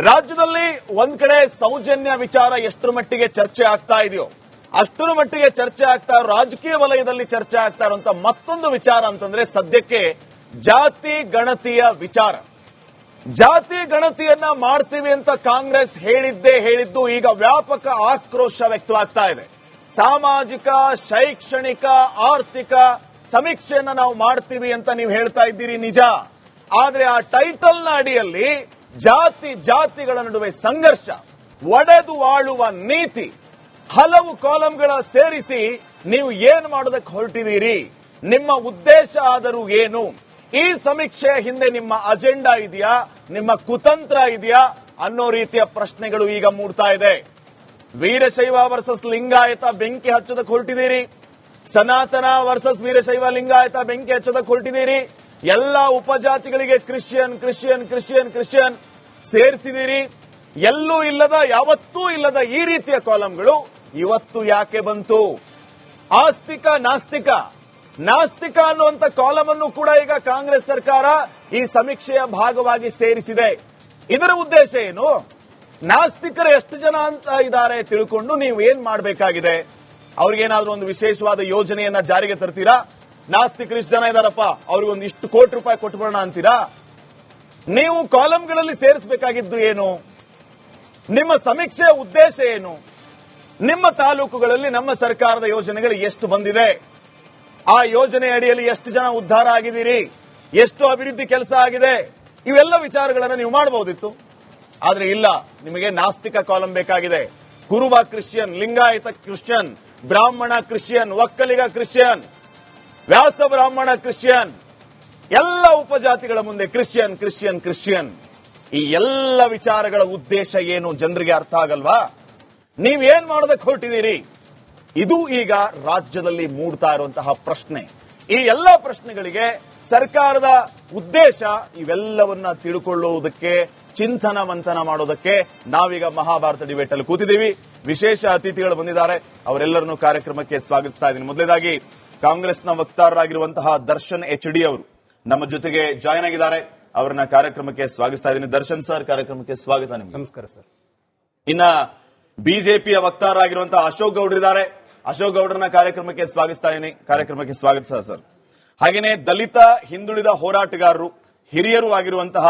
ರಾಜ್ಯದಲ್ಲಿ ಒಂದ್ ಕಡೆ ಸೌಜನ್ಯ ವಿಚಾರ ಎಷ್ಟರ ಮಟ್ಟಿಗೆ ಚರ್ಚೆ ಆಗ್ತಾ ಇದೆಯೋ ಅಷ್ಟರ ಮಟ್ಟಿಗೆ ಚರ್ಚೆ ಆಗ್ತಾ ರಾಜಕೀಯ ವಲಯದಲ್ಲಿ ಚರ್ಚೆ ಆಗ್ತಾ ಇರುವಂತ ಮತ್ತೊಂದು ವಿಚಾರ ಅಂತಂದ್ರೆ ಸದ್ಯಕ್ಕೆ ಜಾತಿ ಗಣತಿಯ ವಿಚಾರ. ಜಾತಿ ಗಣತಿಯನ್ನ ಮಾಡ್ತೀವಿ ಅಂತ ಕಾಂಗ್ರೆಸ್ ಹೇಳಿದ್ದು ಈಗ ವ್ಯಾಪಕ ಆಕ್ರೋಶ ವ್ಯಕ್ತವಾಗ್ತಾ ಇದೆ. ಸಾಮಾಜಿಕ, ಶೈಕ್ಷಣಿಕ, ಆರ್ಥಿಕ ಸಮೀಕ್ಷೆಯನ್ನ ನಾವು ಮಾಡ್ತೀವಿ ಅಂತ ನೀವು ಹೇಳ್ತಾ ಇದ್ದೀರಿ ನಿಜ. ಆದ್ರೆ ಆ ಟೈಟಲ್ನ ಅಡಿಯಲ್ಲಿ ಜಾತಿಗಳ ನಡುವೆ ಸಂಘರ್ಷ, ಒಡೆದು ಆಳುವ ನೀತಿ, ಹಲವು ಕಾಲಂಗಳ ಸೇರಿಸಿ ನೀವು ಏನು ಮಾಡೋದಕ್ಕೆ ಹೊರಟಿದ್ದೀರಿ, ನಿಮ್ಮ ಉದ್ದೇಶ ಆದರೂ ಏನು, ಈ ಸಮೀಕ್ಷೆಯ ಹಿಂದೆ ನಿಮ್ಮ ಅಜೆಂಡಾ ಇದೆಯಾ, ನಿಮ್ಮ ಕುತಂತ್ರ ಇದೆಯಾ ಅನ್ನೋ ರೀತಿಯ ಪ್ರಶ್ನೆಗಳು ಈಗ ಮೂಡ್ತಾ ಇದೆ. ವೀರಶೈವ ವರ್ಸಸ್ ಲಿಂಗಾಯತ ಬೆಂಕಿ ಹಚ್ಚೋದಕ್ಕೆ ಹೊರಟಿದ್ದೀರಿ, ಸನಾತನ ವರ್ಸಸ್ ವೀರಶೈವ ಲಿಂಗಾಯತ ಬೆಂಕಿ ಹಚ್ಚೋದಕ್ಕೆ ಹೊರಟಿದ್ದೀರಿ, ಎಲ್ಲ ಉಪಜಾತಿಗಳಿಗೆ ಕ್ರಿಶ್ಚಿಯನ್ ಸೇರಿಸಿದಿರಿ. ಎಲ್ಲೂ ಇಲ್ಲದ, ಯಾವತ್ತೂ ಇಲ್ಲದ ಈ ರೀತಿಯ ಕಾಲಂಗಳು ಇವತ್ತು ಯಾಕೆ ಬಂತು? ಆಸ್ತಿಕ ನಾಸ್ತಿಕ ಅನ್ನುವಂತ ಕಾಲಮ್ ಅನ್ನು ಕೂಡ ಈಗ ಕಾಂಗ್ರೆಸ್ ಸರ್ಕಾರ ಈ ಸಮೀಕ್ಷೆಯ ಭಾಗವಾಗಿ ಸೇರಿಸಿದೆ. ಇದರ ಉದ್ದೇಶ ಏನು? ನಾಸ್ತಿಕರು ಎಷ್ಟು ಜನ ಅಂತ ಇದ್ದಾರೆ ತಿಳ್ಕೊಂಡು ನೀವು ಏನ್ ಮಾಡಬೇಕಾಗಿದೆ? ಅವ್ರಿಗೇನಾದ್ರೂ ಒಂದು ವಿಶೇಷವಾದ ಯೋಜನೆಯನ್ನ ಜಾರಿಗೆ ತರ್ತೀರಾ? ನಾಸ್ತಿಕರು ಇಷ್ಟು ಜನ ಇದಾರಪ್ಪ, ಅವ್ರಿಗೆ ಒಂದು ಇಷ್ಟು ಕೋಟಿ ರೂಪಾಯಿ ಕೊಟ್ಬಿಡೋಣ ಅಂತೀರಾ? ನೀವು ಕಾಲಂಗಳಲ್ಲಿ ಸೇರಿಸಬೇಕಾಗಿದ್ದು ಏನು? ನಿಮ್ಮ ಸಮೀಕ್ಷೆಯ ಉದ್ದೇಶ ಏನು? ನಿಮ್ಮ ತಾಲೂಕುಗಳಲ್ಲಿ ನಮ್ಮ ಸರ್ಕಾರದ ಯೋಜನೆಗಳು ಎಷ್ಟು ಬಂದಿದೆ, ಆ ಯೋಜನೆ ಅಡಿಯಲ್ಲಿ ಎಷ್ಟು ಜನ ಉದ್ಧಾರ ಆಗಿದ್ದೀರಿ, ಎಷ್ಟು ಅಭಿವೃದ್ಧಿ ಕೆಲಸ ಆಗಿದೆ, ಇವೆಲ್ಲ ವಿಚಾರಗಳನ್ನು ನೀವು ಮಾಡಬಹುದಿತ್ತು. ಆದ್ರೆ ಇಲ್ಲ, ನಿಮಗೆ ನಾಸ್ತಿಕ ಕಾಲಂ ಬೇಕಾಗಿದೆ. ಕುರುಬ ಕ್ರಿಶ್ಚಿಯನ್, ಲಿಂಗಾಯತ ಕ್ರಿಶ್ಚಿಯನ್, ಬ್ರಾಹ್ಮಣ ಕ್ರಿಶ್ಚಿಯನ್, ಒಕ್ಕಲಿಗ ಕ್ರಿಶ್ಚಿಯನ್, ವ್ಯಾಸ ಬ್ರಾಹ್ಮಣ ಕ್ರಿಶ್ಚಿಯನ್, ಎಲ್ಲ ಉಪಜಾತಿಗಳ ಮುಂದೆ ಕ್ರಿಶ್ಚಿಯನ್. ಈ ಎಲ್ಲ ವಿಚಾರಗಳ ಉದ್ದೇಶ ಏನು ಜನರಿಗೆ ಅರ್ಥ ಆಗಲ್ವಾ? ನೀವೇನ್ ಮಾಡೋದಕ್ಕೆ ಹೊರಟಿದ್ದೀರಿ? ಇದು ಈಗ ರಾಜ್ಯದಲ್ಲಿ ಮೂಡ್ತಾ ಇರುವಂತಹ ಪ್ರಶ್ನೆ. ಈ ಎಲ್ಲ ಪ್ರಶ್ನೆಗಳಿಗೆ ಸರ್ಕಾರದ ಉದ್ದೇಶ ಇವೆಲ್ಲವನ್ನ ತಿಳ್ಕೊಳ್ಳುವುದಕ್ಕೆ, ಚಿಂತನ ಮಂಥನ ಮಾಡೋದಕ್ಕೆ ನಾವೀಗ ಮಹಾಭಾರತ ಡಿಬೇಟ್ ಅಲ್ಲಿ ಕೂತಿದ್ದೀವಿ. ವಿಶೇಷ ಅತಿಥಿಗಳು ಬಂದಿದ್ದಾರೆ, ಅವರೆಲ್ಲರನ್ನೂ ಕಾರ್ಯಕ್ರಮಕ್ಕೆ ಸ್ವಾಗತಿಸ್ತಾ ಇದ್ದೀನಿ. ಮೊದಲನೇದಾಗಿ ಕಾಂಗ್ರೆಸ್ನ ವಕ್ತಾರರಾಗಿರುವಂತಹ ದರ್ಶನ್ HD ಅವರು ನಮ್ಮ ಜೊತೆಗೆ ಜಾಯ್ನ್ ಆಗಿದ್ದಾರೆ. ಅವರನ್ನ ಕಾರ್ಯಕ್ರಮಕ್ಕೆ ಸ್ವಾಗತಿಸ್ತಾ ಇದ್ದೀನಿ. ದರ್ಶನ್ ಸರ್, ಕಾರ್ಯಕ್ರಮಕ್ಕೆ ಸ್ವಾಗತ. ನಿಮ್ಗೆ ನಮಸ್ಕಾರ ಸರ್. ಇನ್ನ ಬಿಜೆಪಿಯ ವಕ್ತಾರರಾಗಿರುವಂತಹ ಅಶೋಕ್ ಗೌಡ್ರಿದ್ದಾರೆ. ಅಶೋಕ್ ಗೌಡ್ರನ್ನ ಕಾರ್ಯಕ್ರಮಕ್ಕೆ ಸ್ವಾಗತಿಸ್ತಾ ಇದ್ದೀನಿ. ಕಾರ್ಯಕ್ರಮಕ್ಕೆ ಸ್ವಾಗತ ಸರ್. ಹಾಗೇನೆ ದಲಿತ ಹಿಂದುಳಿದ ಹೋರಾಟಗಾರರು, ಹಿರಿಯರು ಆಗಿರುವಂತಹ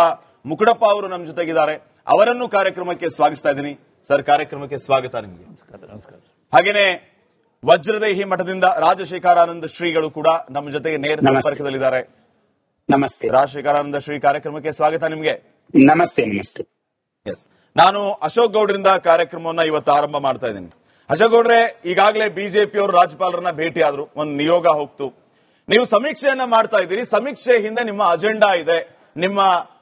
ಮುಕುಡಪ್ಪ ಅವರು ನಮ್ಮ ಜೊತೆಗಿದ್ದಾರೆ. ಅವರನ್ನು ಕಾರ್ಯಕ್ರಮಕ್ಕೆ ಸ್ವಾಗತಿಸ್ತಾ ಇದ್ದೀನಿ. ಸರ್, ಕಾರ್ಯಕ್ರಮಕ್ಕೆ ಸ್ವಾಗತ ನಿಮಗೆ. ನಮಸ್ಕಾರ. ಹಾಗೇನೆ ವಜ್ರದೇಹಿ ಮಠದಿಂದ ರಾಜಶೇಖರಾನಂದ ಶ್ರೀಗಳು ಕೂಡ ನಮ್ಮ ಜೊತೆಗೆ ನೇರ ಸಂಪರ್ಕದಲ್ಲಿದ್ದಾರೆ. ನಮಸ್ತೆ. ರಾಜಶೇಖರಾನಂದ ಶ್ರೀ, ಕಾರ್ಯಕ್ರಮಕ್ಕೆ ಸ್ವಾಗತ ನಿಮಗೆ. ನಮಸ್ತೆ. ಎಸ್, ನಾನು ಅಶೋಕ್ ಗೌಡ್ರಿಂದ ಕಾರ್ಯಕ್ರಮವನ್ನ ಇವತ್ತು ಆರಂಭ ಮಾಡ್ತಾ ಇದ್ದೀನಿ. ಅಶೋಕ್ ಗೌಡ್ರೆ, ಈಗಾಗಲೇ ಬಿಜೆಪಿಯವರು ರಾಜ್ಯಪಾಲರನ್ನ ಭೇಟಿ ಆದ್ರು, ಒಂದು ನಿಯೋಗ ಹೋಗ್ತು. ನೀವು ಸಮೀಕ್ಷೆಯನ್ನ ಮಾಡ್ತಾ ಇದ್ದೀರಿ, ಸಮೀಕ್ಷೆ ಹಿಂದೆ ನಿಮ್ಮ ಅಜೆಂಡಾ ಇದೆ, ನಿಮ್ಮ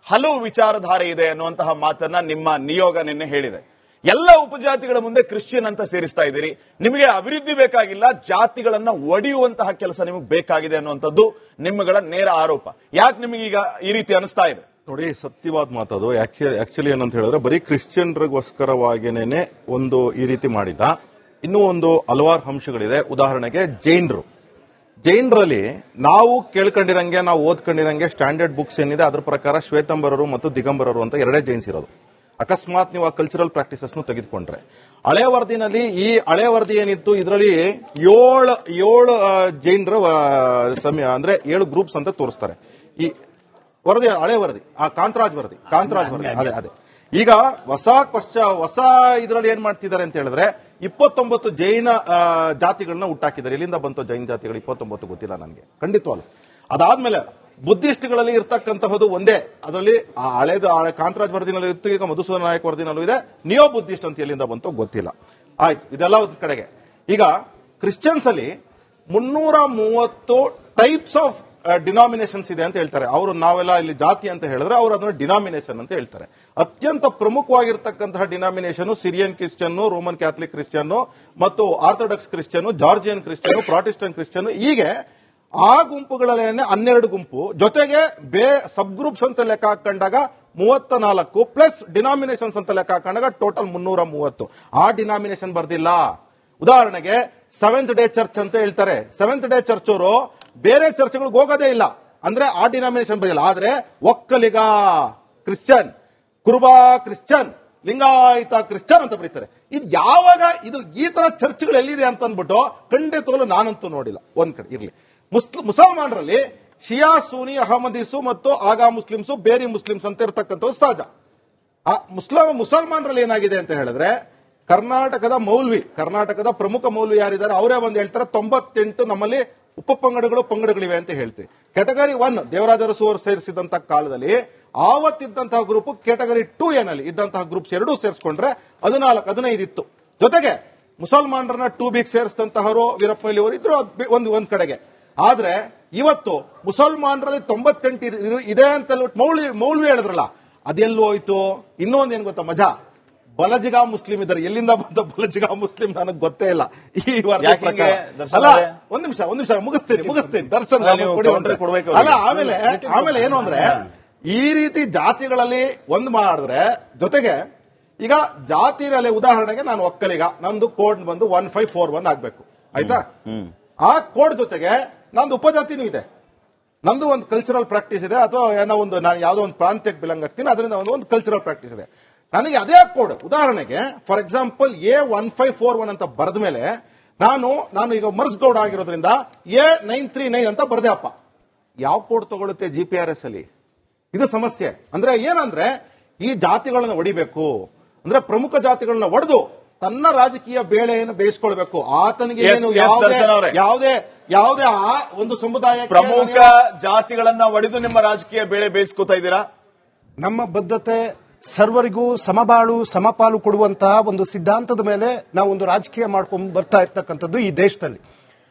ಹಲವು ವಿಚಾರಧಾರೆ ಇದೆ ಅನ್ನುವಂತಹ ಮಾತನ್ನ ನಿಮ್ಮ ನಿಯೋಗ ನಿನ್ನೆ ಹೇಳಿದೆ. ಎಲ್ಲ ಉಪಜಾತಿಗಳ ಮುಂದೆ ಕ್ರಿಶ್ಚಿಯನ್ ಅಂತ ಸೇರಿಸ್ತಾ ಇದ್ದೀರಿ. ನಿಮಗೆ ಅಭಿವೃದ್ಧಿ ಬೇಕಾಗಿಲ್ಲ, ಜಾತಿಗಳನ್ನ ಒಡೆಯುವಂತಹ ಕೆಲಸ ನಿಮಗೆ ಬೇಕಾಗಿದೆ ಅನ್ನುವಂಥದ್ದು ನಿಮ್ಮಗಳ ನೇರ ಆರೋಪ. ಯಾಕೆ ನಿಮಗೀಗ ಈ ರೀತಿ ಅನಿಸ್ತಾ ಇದೆ? ನೋಡಿ, ಸತ್ಯವಾದ ಮಾತದು. ಆಕ್ಚುಲಿ ಏನಂತ ಹೇಳಿದ್ರೆ ಬರೀ ಕ್ರಿಶ್ಚಿಯನ್ರಿಗೋಸ್ಕರವಾಗಿನೇ ಒಂದು ಈ ರೀತಿ ಮಾಡಿದ್ದ. ಇನ್ನೂ ಒಂದು ಹಲವಾರು ಅಂಶಗಳಿದೆ. ಉದಾಹರಣೆಗೆ ಜೈನರಲ್ಲಿ ನಾವು ಕೇಳ್ಕೊಂಡಿರಂಗೆ, ನಾವು ಓದ್ಕೊಂಡಿರಂಗೆ ಸ್ಟ್ಯಾಂಡರ್ಡ್ ಬುಕ್ಸ್ ಏನಿದೆ ಅದ್ರ ಪ್ರಕಾರ ಶ್ವೇತಂಬರರು ಮತ್ತು ದಿಗಂಬರರು ಅಂತ ಎರಡೇ ಜೈನ್ಸ್ ಇರೋದು. ಅಕಸ್ಮಾತ್ ನೀವು ಆ ಕಲ್ಚರಲ್ ಪ್ರಾಕ್ಟೀಸಸ್ ತೆಗೆದುಕೊಂಡ್ರೆ, ಹಳೆ ವರದಿನಲ್ಲಿ ಈ ಹಳೆ ವರದಿ ಏನಿತ್ತು, ಇದರಲ್ಲಿ ಏಳು ಜೈನರ ಅಂದ್ರೆ 7 ಗ್ರೂಪ್ಸ್ ಅಂತ ತೋರಿಸ್ತಾರೆ. ಈ ವರದಿ ಹಳೆ ವರದಿ, ಆ ಕಾಂತರಾಜ್ ವರದಿ ಅದೇ. ಈಗ ಹೊಸ ಇದರಲ್ಲಿ ಏನ್ ಮಾಡ್ತಿದ್ದಾರೆ ಅಂತ ಹೇಳಿದ್ರೆ 29 ಜೈನ ಜಾತಿಗಳನ್ನ ಹುಟ್ಟಾಕಿದ್ದಾರೆ. ಎಲ್ಲಿಂದ ಬಂತು ಜೈನ ಜಾತಿಗಳು 29 ಗೊತ್ತಿಲ್ಲ ನನಗೆ, ಖಂಡಿತವಲ್ಲ. ಅದಾದ್ಮೇಲೆ ಬುದ್ಧಿಸ್ಟ್ಗಳಲ್ಲಿ ಇರ್ತಕ್ಕಂತಹದ್ದು ಒಂದೇ, ಅದರಲ್ಲಿ ಹಳೇದು ಕಾಂತರಾಜ್ ವರದಿನಲ್ಲಿ ಇತ್ತು, ಈಗ ಮಧುಸೂದನ ನಾಯಕ್ ವರದಿನಲ್ಲೂ ಇದೆ. ನಿಯೋ ಬುದ್ಧಿಸ್ಟ್ ಅಂತ ಎಲ್ಲಿಂದ ಬಂತು ಗೊತ್ತಿಲ್ಲ. ಆಯ್ತು, ಇದೆಲ್ಲ ಒಂದು ಕಡೆಗೆ. ಈಗ ಕ್ರಿಶ್ಚಿಯನ್ಸ್ ಅಲ್ಲಿ 330 ಟೈಪ್ಸ್ ಆಫ್ ಡಿನಾಮಿನೇಷನ್ಸ್ ಇದೆ ಅಂತ ಹೇಳ್ತಾರೆ ಅವರು. ನಾವೆಲ್ಲ ಇಲ್ಲಿ ಜಾತಿ ಅಂತ ಹೇಳಿದ್ರೆ ಅವರು ಅದನ್ನ ಡಿನಾಮಿನೇಷನ್ ಅಂತ ಹೇಳ್ತಾರೆ. ಅತ್ಯಂತ ಪ್ರಮುಖವಾಗಿರ್ತಕ್ಕಂತಹ denomination Syrian Christian, Roman Catholic Christian ಮತ್ತು orthodox Christian, Georgian Christian, Protestant Christian, ಹೀಗೆ ಆ ಗುಂಪುಗಳಲ್ಲೇ 12 ಗುಂಪು, ಜೊತೆಗೆ ಸಬ್ ಗ್ರೂಪ್ಸ್ ಅಂತ ಲೆಕ್ಕ ಹಾಕೊಂಡಾಗ 34 ಪ್ಲಸ್ ಡಿನಾಮಿನೇಷನ್ಸ್ ಅಂತ ಲೆಕ್ಕ ಹಾಕೊಂಡಾಗ ಟೋಟಲ್ 330. ಆ ಡಿನಾಮಿನೇಷನ್ ಬರ್ದಿಲ್ಲ. ಉದಾಹರಣೆಗೆ ಸೆವೆಂತ್ ಡೇ ಚರ್ಚ್ ಅಂತ ಹೇಳ್ತಾರೆ. ಸೆವೆಂತ್ ಡೇ ಚರ್ಚ್ ಅವರು ಬೇರೆ ಚರ್ಚ್ಗಳಿಗೆ ಹೋಗೋದೇ ಇಲ್ಲ, ಅಂದ್ರೆ ಆ ಡಿನಾಮಿನೇಷನ್ ಬರಲ್ಲ. ಆದ್ರೆ Vokkaliga Christian, Kuruba Christian, Lingayat Christian ಅಂತ ಬರೀತಾರೆ. ಇದು ಯಾವಾಗ ಇದು ಈ ತರ ಚರ್ಚ್ಗಳು ಎಲ್ಲಿದೆ ಅಂತ ಅಂದ್ಬಿಟ್ಟು ಖಂಡಿತವಾಗ್ಲೂ ನಾನಂತೂ ನೋಡಿಲ್ಲ. ಒಂದ್ ಕಡೆ ಇರ್ಲಿ, ಮುಸಲ್ಮಾನರಲ್ಲಿ ಶಿಯಾ, ಸೂನಿ, ಅಹಮದೀಸು ಮತ್ತು ಆಗಾ ಮುಸ್ಲಿಮ್ಸು, ಬೇರಿ ಮುಸ್ಲಿಮ್ಸ್ ಅಂತ ಇರ್ತಕ್ಕಂಥದ್ದು ಸಹಜ. ಆ ಮುಸಲ್ಮಾನರಲ್ಲಿ ಏನಾಗಿದೆ ಅಂತ ಹೇಳಿದ್ರೆ, ಕರ್ನಾಟಕದ ಪ್ರಮುಖ ಮೌಲ್ವಿ ಯಾರಿದ್ದಾರೆ ಅವರೇ ಬಂದು ಹೇಳ್ತಾರೆ 98 ನಮ್ಮಲ್ಲಿ ಪಂಗಡಗಳಿವೆ ಅಂತ ಹೇಳ್ತೀವಿ. ಕ್ಯಾಟಗರಿ 1 ದೇವರಾಜ ಅರಸು ಅವರು ಸೇರಿಸಿದಂತಹ ಕಾಲದಲ್ಲಿ ಆವತ್ತಿದ್ದಂತಹ ಗ್ರೂಪ್ ಕ್ಯಾಟಗರಿ 2 ಏನಲ್ಲಿ ಇದ್ದಂತಹ ಗ್ರೂಪ್ಸ್ ಎರಡೂ ಸೇರಿಸ್ಕೊಂಡ್ರೆ 14-15 ಇತ್ತು. ಜೊತೆಗೆ ಮುಸಲ್ಮಾನರನ್ನ 2B ಸೇರಿಸಿದಂತಹವರು ವೀರಪ್ಪ ಮೊಯ್ಲಿ ಅವರು ಇದ್ರು ಒಂದ್ ಕಡೆಗೆ. ಆದ್ರೆ ಇವತ್ತು ಮುಸಲ್ಮಾನರಲ್ಲಿ 98 ಇದೆ ಅಂತ ಮೌಲ್ವಿ ಹೇಳಿದ್ರಲ್ಲ, ಅದೆಲ್ಲೂ ಹೋಯ್ತು. ಇನ್ನೊಂದು ಏನ್ ಗೊತ್ತಾ ಮಜಾ, ಬಲಜಿಗಾ ಮುಸ್ಲಿಂ ಇದ್ದಾರೆ. ಎಲ್ಲಿಂದ ಬಂದ ಬಲಜಿಗಾ ಮುಸ್ಲಿಂ ನನಗೆ ಗೊತ್ತೇ ಇಲ್ಲ. ಈ ವಾರ್ತೆ ಪ್ರಕಾರ ಅಲ್ಲ, ಒಂದ್ ನಿಮಿಷ ಮುಗಿಸ್ತೀನಿ ದರ್ಶನ್ ಅಲ್ಲ. ಆಮೇಲೆ ಏನು ಅಂದ್ರೆ, ಈ ರೀತಿ ಜಾತಿಗಳಲ್ಲಿ ಒಂದ್ ಮಾಡಿದ್ರೆ, ಜೊತೆಗೆ ಈಗ ಜಾತಿನಲ್ಲಿ ಉದಾಹರಣೆಗೆ ನಾನು ಒಕ್ಕಲಿಗ, ನಂದು ಕೋಡ್ ಬಂದು 1541 ಆಗ್ಬೇಕು, ಆಯ್ತಾ? ಆ ಕೋಡ್ ಜೊತೆಗೆ ನಂದು ಉಪಜಾತಿನೂ ಇದೆ, ನಂದು ಒಂದು ಕಲ್ಚರಲ್ ಪ್ರಾಕ್ಟೀಸ್ ಇದೆ, ಅಥವಾ ಏನೋ ಒಂದು ನಾನು ಯಾವುದೋ ಒಂದು ಪ್ರಾಂತ್ಯಕ್ಕೆ ಬಿಲಾಂಗ್ ಆಗ್ತೀನಿ, ಅದರಿಂದ ಒಂದು ಕಲ್ಚರಲ್ ಪ್ರಾಕ್ಟೀಸ್ ಇದೆ. ನನಗೆ ಅದೇ ಕೋಡ್ ಉದಾಹರಣೆಗೆ ಫಾರ್ ಎಕ್ಸಾಂಪಲ್ A1541 ಅಂತ ಬರೆದ ಮೇಲೆ ನಾನು ಈಗ ಮರ್ಸ್ಗೌಡ ಆಗಿರೋದ್ರಿಂದ A939 ಅಂತ ಬರ್ದೆ ಅಪ್ಪ. ಯಾವ ಕೋಡ್ ತಗೊಳುತ್ತೆ GPRS ಅಲ್ಲಿ? ಇದು ಸಮಸ್ಯೆ. ಅಂದ್ರೆ ಏನಂದ್ರೆ, ಈ ಜಾತಿಗಳನ್ನ ಹೊಡಿಬೇಕು ಅಂದ್ರೆ ಪ್ರಮುಖ ಜಾತಿಗಳನ್ನ ಒಡೆದು ತನ್ನ ರಾಜಕೀಯ ಬೇಳೆಯನ್ನು ಬೇಯಿಸ್ಕೊಳ್ಬೇಕು. ಆತನಿಗೆ ಏನು ಯಾವುದೇ ಆ ಒಂದು ಸಮುದಾಯ ಪ್ರಮುಖ ಜಾತಿಗಳನ್ನ ಒಡೆದು ನಿಮ್ಮ ರಾಜಕೀಯ ಬೇಳೆ ಬೇಯಿಸ್ಕೊತಾ ಇದ್ದೀರಾ? ನಮ್ಮ ಬದ್ಧತೆ ಸರ್ವರಿಗೂ ಸಮಬಾಳು ಸಮಪಾಲು ಕೊಡುವಂತಹ ಒಂದು ಸಿದ್ಧಾಂತದ ಮೇಲೆ ನಾವು ಒಂದು ರಾಜಕೀಯ ಮಾಡ್ಕೊಂಡು ಬರ್ತಾ ಇರ್ತಕ್ಕಂಥದ್ದು ಈ ದೇಶದಲ್ಲಿ.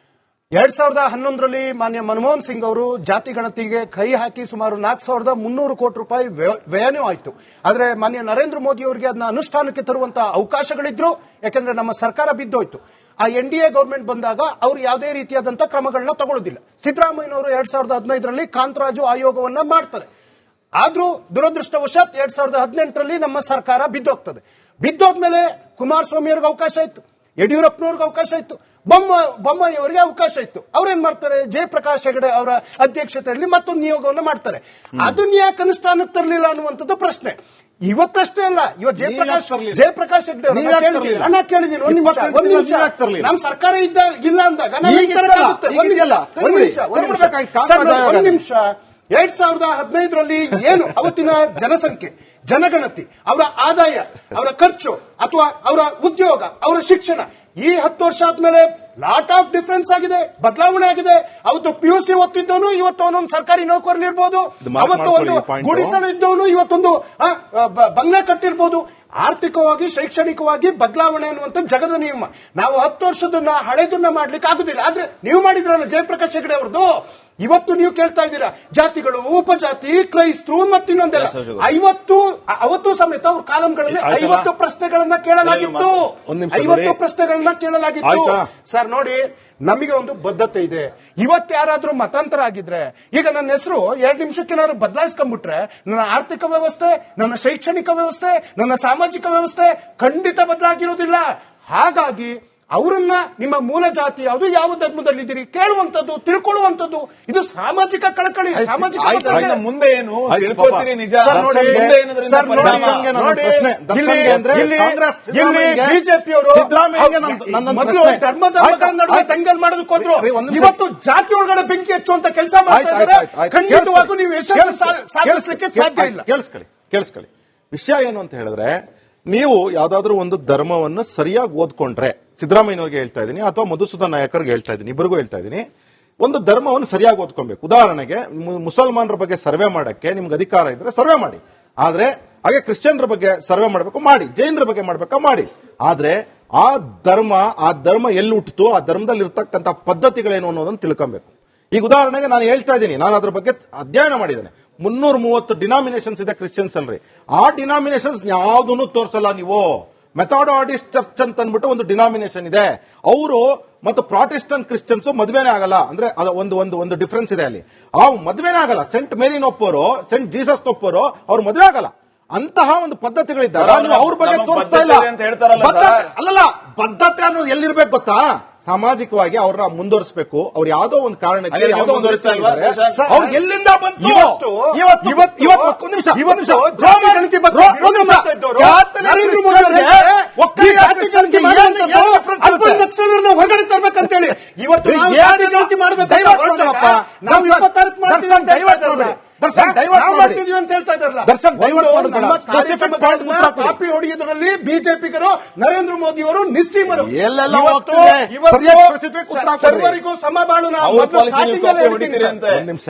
2011ರಲ್ಲಿ ಮಾನ್ಯ ಮನಮೋಹನ್ ಸಿಂಗ್ ಅವರು ಜಾತಿ ಗಣತಿಗೆ ಕೈ ಹಾಕಿ ಸುಮಾರು 4,300 ಕೋಟಿ ರೂಪಾಯಿ ವ್ಯಯನೂ ಆಯಿತು. ಆದರೆ ಮಾನ್ಯ ನರೇಂದ್ರ ಮೋದಿ ಅವರಿಗೆ ಅದನ್ನ ಅನುಷ್ಠಾನಕ್ಕೆ ತರುವಂತಹ ಅವಕಾಶಗಳಿದ್ರು, ಯಾಕಂದ್ರೆ ನಮ್ಮ ಸರ್ಕಾರ ಬಿದ್ದೋಯ್ತು. ಆ NDA ಗವರ್ಮೆಂಟ್ ಬಂದಾಗ ಅವರು ಯಾವುದೇ ರೀತಿಯಾದಂತಹ ಕ್ರಮಗಳನ್ನ ತಗೊಳ್ಳೋದಿಲ್ಲ. ಸಿದ್ದರಾಮಯ್ಯನವರು 2015ರಲ್ಲಿ ಕಾಂತರಾಜು ಆಯೋಗವನ್ನ ಮಾಡ್ತಾರೆ. ಆದ್ರೂ ದುರದೃಷ್ಟವಶಾತ್ 2018ರಲ್ಲಿ ನಮ್ಮ ಸರ್ಕಾರ ಬಿದ್ದೋಗ್ತದೆ. ಬಿದ್ದೋದ್ಮೇಲೆ ಕುಮಾರಸ್ವಾಮಿ ಅವ್ರಿಗೆ ಅವಕಾಶ ಇತ್ತು, ಯಡಿಯೂರಪ್ಪನವ್ರಿಗೆ ಅವಕಾಶ ಇತ್ತು, ಬೊಮ್ಮಾಯಿ ಅವರಿಗೆ ಅವಕಾಶ ಇತ್ತು. ಅವ್ರೇನ್ ಮಾಡ್ತಾರೆ, ಜಯಪ್ರಕಾಶ್ ಹೆಗಡೆ ಅವರ ಅಧ್ಯಕ್ಷತೆಯಲ್ಲಿ ಮತ್ತೊಂದು ನಿಯೋಗವನ್ನು ಮಾಡ್ತಾರೆ. ಅದನ್ನ ಯಾಕೆ ಅನುಷ್ಠಾನಕ್ಕೆ ತರಲಿಲ್ಲ ಅನ್ನುವಂಥದ್ದು ಪ್ರಶ್ನೆ. ಇವತ್ತಷ್ಟೇ ಅಲ್ಲ, ಇವತ್ತು ಜಯಪ್ರಕಾಶ್ ಹೆಗಡೆ ಹಣ ಕೇಳಿದ್ದೀನಿ. ಒಂದ್ ನಿಮಿಷ, ನಮ್ಮ ಸರ್ಕಾರ ಇಲ್ಲ ಅಂದಾಗ 2015ರಲ್ಲಿ ಏನು ಅವತ್ತಿನ ಜನಸಂಖ್ಯೆ, ಜನಗಣತಿ, ಅವರ ಆದಾಯ, ಅವರ ಖರ್ಚು ಅಥವಾ ಅವರ ಉದ್ಯೋಗ, ಅವರ ಶಿಕ್ಷಣ, ಈ 10 ವರ್ಷ ಆದ್ಮೇಲೆ ಲಾಟ್ ಆಫ್ ಡಿಫರೆನ್ಸ್ ಆಗಿದೆ, ಬದಲಾವಣೆ ಆಗಿದೆ. ಅವತ್ತು PUC ಓದ್ತಿದ್ದವನು ಇವತ್ತು ಅವನೊಂದು ಸರ್ಕಾರಿ ನೌಕರಲ್ಲಿ ಇರ್ಬೋದು, ಅವತ್ತು ಒಂದು ಗುಡಿಸಲು ಇದ್ದವನು ಇವತ್ತೊಂದು ಬಂಗ್ಲೆ ಕಟ್ಟಿರ್ಬೋದು. ಆರ್ಥಿಕವಾಗಿ, ಶೈಕ್ಷಣಿಕವಾಗಿ ಬದಲಾವಣೆ ಅನ್ನುವಂಥ ಜಗದ ನಿಯಮ. ನಾವು 10 ವರ್ಷದನ್ನ ಹಳೆದನ್ನ ಮಾಡ್ಲಿಕ್ಕೆ ಆಗುದಿಲ್ಲ. ಆದ್ರೆ ನೀವು ಮಾಡಿದ್ರಲ್ಲ ಜಯಪ್ರಕಾಶ್ ಹೆಗಡೆ ಅವ್ರದ್ದು, ಇವತ್ತು ನೀವು ಕೇಳ್ತಾ ಇದ್ದೀರಾ ಜಾತಿಗಳು, ಉಪಜಾತಿ, ಕ್ರೈಸ್ತರು ಮತ್ತಿನ್ನೊಂದೆಲ್ಲ. ಅವತ್ತು ಸಮೇತ ಅವ್ರ ಕಾಲಂಗಳಲ್ಲಿ 50 ಪ್ರಶ್ನೆಗಳನ್ನ ಕೇಳಲಾಗಿತ್ತು. 50 ಪ್ರಶ್ನೆಗಳನ್ನ ಕೇಳಲಾಗಿತ್ತು. ಸರ್ ನೋಡಿ, ನಮಗೆ ಒಂದು ಬದ್ಧತೆ ಇದೆ. ಇವತ್ತು ಯಾರಾದ್ರೂ ಮತಾಂತರ ಆಗಿದ್ರೆ, ಈಗ ನನ್ನ ಹೆಸರು 2 ನಿಮಿಷಕ್ಕೇನಾದ್ರು ಬದಲಾಯಿಸ್ಕೊಂಡ್ಬಿಟ್ರೆ ನನ್ನ ಆರ್ಥಿಕ ವ್ಯವಸ್ಥೆ, ನನ್ನ ಶೈಕ್ಷಣಿಕ ವ್ಯವಸ್ಥೆ, ನನ್ನ ಸಾಮಾಜಿಕ ವ್ಯವಸ್ಥೆ ಖಂಡಿತ ಬದಲಾಗಿರೋದಿಲ್ಲ. ಹಾಗಾಗಿ ಅವರನ್ನ ನಿಮ್ಮ ಮೂಲ ಜಾತಿ ಯಾವುದು, ಯಾವ ಧರ್ಮದಲ್ಲಿದ್ದೀರಿ ಕೇಳುವಂತದ್ದು, ತಿಳ್ಕೊಳ್ಳುವಂತದ್ದು, ಇದು ಸಾಮಾಜಿಕ ಕಳಕಳಿ, ಸಾಮಾಜಿಕ ಮುಂದೆ ಏನು ತಿಳ್ಕೊತೀರಿ ನಿಜ. ಬಿಜೆಪಿಯವರು ಧರ್ಮದ ನಡುವೆ ದಂಗಲ್ ಮಾಡೋದಕ್ಕೆ ಹೋದ್ರು, ಇವತ್ತು ಜಾತಿ ಒಳಗಡೆ ಬೆಂಕಿ ಹಚ್ಚುವಂತ ಕೆಲಸ ಮಾಡ್ತಾ ಇದ್ದಾರೆ. ಖಂಡಿತವಾಗೂ ನೀವು ಸಾಧಿಸಲಿಕ್ಕೆ ಸಾಧ್ಯ ಇಲ್ಲ. ಕೇಳಿಸ್ಕೊಳ್ಳಿ. ವಿಷಯ ಏನು ಅಂತ ಹೇಳಿದ್ರೆ, ನೀವು ಯಾವ್ದಾದ್ರು ಒಂದು ಧರ್ಮವನ್ನು ಸರಿಯಾಗಿ ಓದ್ಕೊಂಡ್ರೆ, ಸಿದ್ದರಾಮಯ್ಯನವ್ರಿಗೆ ಹೇಳ್ತಾ ಇದ್ದೀನಿ ಅಥವಾ ಮಧುಸೂದನ್ ನಾಯಕರಿಗೆ ಹೇಳ್ತಾ ಇದ್ದೀನಿ, ಇಬ್ಬರಿಗೂ ಹೇಳ್ತಾ ಇದ್ದೀನಿ, ಒಂದು ಧರ್ಮವನ್ನು ಸರಿಯಾಗಿ ಓದ್ಕೊಬೇಕು. ಉದಾಹರಣೆಗೆ ಮುಸಲ್ಮಾನರ ಬಗ್ಗೆ ಸರ್ವೆ ಮಾಡಕ್ಕೆ ನಿಮ್ಗೆ ಅಧಿಕಾರ ಇದ್ರೆ ಸರ್ವೆ ಮಾಡಿ. ಆದ್ರೆ ಹಾಗೆ ಕ್ರಿಶ್ಚಿಯನ್ರ ಬಗ್ಗೆ ಸರ್ವೆ ಮಾಡಬೇಕು ಮಾಡಿ, ಜೈನರ ಬಗ್ಗೆ ಮಾಡ್ಬೇಕಾ ಮಾಡಿ. ಆದ್ರೆ ಆ ಧರ್ಮ ಎಲ್ಲಿ ಹುಟ್ಟಿತು, ಆ ಧರ್ಮದಲ್ಲಿ ಇರ್ತಕ್ಕಂಥ ಪದ್ಧತಿಗಳೇನು ಅನ್ನೋದನ್ನು ತಿಳ್ಕೊಬೇಕು. ಈಗ ಉದಾಹರಣೆಗೆ ನಾನು ಹೇಳ್ತಾ ಇದ್ದೀನಿ, ನಾನು ಅದ್ರ ಬಗ್ಗೆ ಅಧ್ಯಯನ ಮಾಡಿದ್ದೇನೆ. 330 ಡಿನಾಮಿನೇಷನ್ಸ್ ಇದೆ ಕ್ರಿಶ್ಚಿಯನ್ಸ್ ಅಲ್ರಿ. ಆ ಡಿನಾಮಿನೇಷನ್ಸ್ ಯಾವುದನ್ನು ತೋರಿಸಲ್ಲ ನೀವು. ಮೆಥಾಡಾಯಿಸ್ಟ್ ಚರ್ಚ್ ಅಂತ ಅಂದ್ಬಿಟ್ಟು ಒಂದು ಡಿನಾಮಿನೇಷನ್ ಇದೆ. ಅವರು ಮತ್ತು ಪ್ರಾಟೆಸ್ಟೆಂಟ್ ಕ್ರಿಶ್ಚಿಯನ್ಸ್ ಮದುವೆನೇ ಆಗಲ್ಲ. ಅಂದ್ರೆ ಒಂದು ಡಿಫರೆನ್ಸ್ ಇದೆ ಅಲ್ಲಿ. ಆ ಮದುವೆನೇ ಆಗಲ್ಲ. ಸೆಂಟ್ ಮೇರಿನ್ ಒಪ್ಪೋರು, ಸೆಂಟ್ ಜೀಸಸ್ ಒಪ್ಪೋರು ಅವ್ರು ಮದುವೆ ಆಗಲ್ಲ. ಅಂತಹ ಒಂದು ಪದ್ಧತಿಗಳಿದ್ದಾಗ ಸರ್, ನೀವು ಅವ್ರ ಬಗ್ಗೆ ನಮ್ಮ ತೋರಿಸ್ತಾ ಇಲ್ಲ. ಬದ್ಧತೆ ಅಂತ ಹೇಳ್ತಾರಲ್ಲ ಬದ್ಧತೆ ಸರ್. ಅಲ್ಲಲ್ಲ, ಬದ್ಧತೆ ಅನ್ನೋದು ಎಲ್ಲಿರ್ಬೇಕು ಗೊತ್ತಾ? ಸಾಮಾಜಿಕವಾಗಿ ಅವ್ರನ್ನ ಮುಂದುವರಿಸಬೇಕು. ಅವ್ರು ಯಾವ್ದೋ ಒಂದು ಕಾರಣಕ್ಕೆ ಅದೇ ನೀವು ಯಾವ್ದೋ ಒಂದು ಮುಂದುವರಿಸ್ತಾ ಇಲ್ವಾ? ರೀತಿಯಲ್ಲಿ ಅವ್ರು ಎಲ್ಲಿಂದ ಬಂತು? ಇವತ್ತು ಒಂದ್ ನಿಮಿಷ ಜಾತಿ ಗಣತಿ ಬಗ್ಗೆ ವಿರೋಧ ಮಾಡ್ತಾ ಇದ್ದವರು ನರೇಂದ್ರ ಮೋದಿ ಅವರಿಗೆ ಈ ಜಾತಿ ಗಣತಿ ಮಾಡುವಂತದ್ದು ಅರ್ಬನ್ ನಕ್ಸಲರನ್ನ ಹೊರಗಡೆ ತರಬೇಕಂತೇಳಿ ಇವತ್ತು ನಾವು ಜಾತಿ ಗಣತಿ ಮಾಡಬೇಕು ನಾವು 26 ಮಾಡ್ತೀವಿ ಅಂತ ಹೇಳ್ತಾ ಇದ್ದಾರೆ. ನಾವು ಮಾಡ್ತಿದೀವಿ ಅಂತ ಹೇಳ್ತಾ ಇದ್ದಾರಲ್ಲ. ದರ್ಶನ್ ಡೈವರ್ಟ್ ಒಂದು ನಮ್ಮ ಸ್ಪೆಸಿಫಿಕ್ ಪಾಯಿಂಟ್ ಕಾಪಿ ಹೊಡೆಯುವುದರಲ್ಲಿ ಬಿಜೆಪಿಗರು ನರೇಂದ್ರ ಮೋದಿ ಅವರು ನಿಸ್ಸೀಮರು. ಎಲ್ಲೆಲ್ಲ ಇವತ್ತು ಹೋಗ್ತಿದೆ? ಸರಿಯಾದ specific ಉತ್ತರ ಕೊಡ್ರಿ. ಸರ್ವರಿಗೂ ಸಮಬಾಳು ನಾವು ಅವ್ರ ಮೊದಲು ಪಾಲಿಸಿ ನೀವು starting ಅಲ್ಲೇ ಕಾಪಿ ಹೇಳ್ತೀನಿ ಹೊಡಿತೀರಿ ಸರ್. ಅಂತೆ. ಒಂದ್ ನಿಮಿಷ